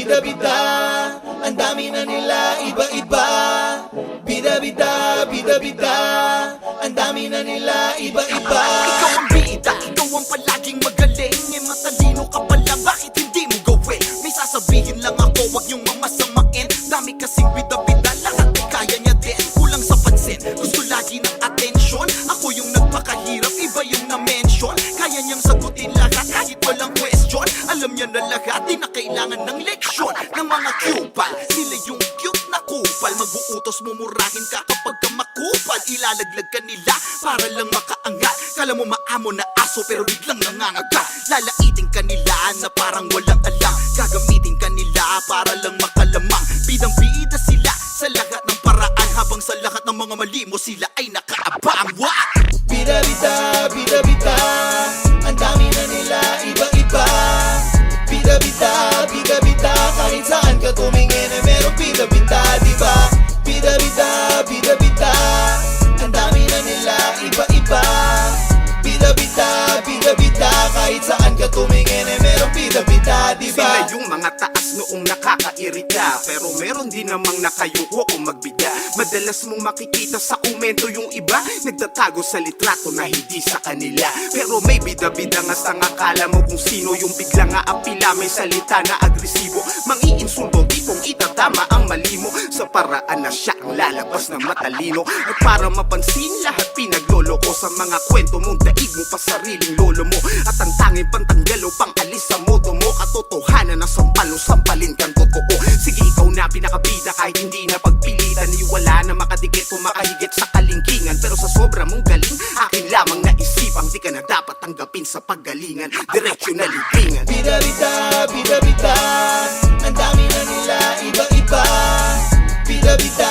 bida-bida, ang dami na nila iba-iba. Bida-bida, bida-bida, ang dami na nila iba-iba. Ikaw ang bida, ikaw ang palaging magaling. Eh matalino ka pala, bakit hindi mo gawin? May sasabihin lang ako, wag niyong mamasamain. Dami kasing bida-bida, lahat ay kaya niya din. Kulang sa pansin, gusto lagi ng atensyon. Ako yung nagpakahirap, iba yung na-mention. Kaya niyang sagutin lahat kahit walang question. Alam niya na lahat, di na kailangan ng leksyon. Ng mga kupal, sila yung cute na kupal. Mag-uutos mo, murahin ka kapag ka makupal. Ilalaglag ka nila para lang makaangat. Kala mo maamo na aso pero biglang nangangagat. Lalaitin ka nila na parang walang alam. Gagamitin ka nila para lang makalamang. Bidang-bida sila sa lahat ng paraan. Habang sa lahat ng mga mali mo sila ay nakaabang. Bida-bida, bida-bida, ang dami na nila iba-iba. Bida-bida, bida-bida, kahit saan ka tumingin ay merong bida-bida, diba? Bida-bida, bida-bida, ang dami na nila iba-iba. Bida-bida, bida-bida, kahit saan ka tumingin ay merong bida-bida, diba? Sila yung mga taas noong nakakairita, pero meron din namang nakayuko kung magbida. Madalas mong makikita sa komento yung iba nagtatago sa litrato na hindi sa kanila. Pero may bida-bida nga sa akala mo kung sino yung biglang aapila. May salita na agresibo, mangiinsulto, tipong itatama ang mali mo. Sa paraan na siya ang lalabas ng matalino. At para mapansin lahat pinagloloko sa mga kwento mong daig mo pa sariling lolo mo. At ang tanging pantanggal o pang alis sa modo mo. Katotohanan na sampalo, sampalin kang totoo. Sige ikaw na pinakabida kahit hindi na pagpilitan. Wala na makadikit o makahigit sa kalingkingan. Pero sa sobra mong galing, akin lamang naisipang di ka na dapat tanggapin sa paggalingan. Diretsyo na libingan. Bida-bida, bida-bida, ang dami na nila iba-iba. Bida-bida,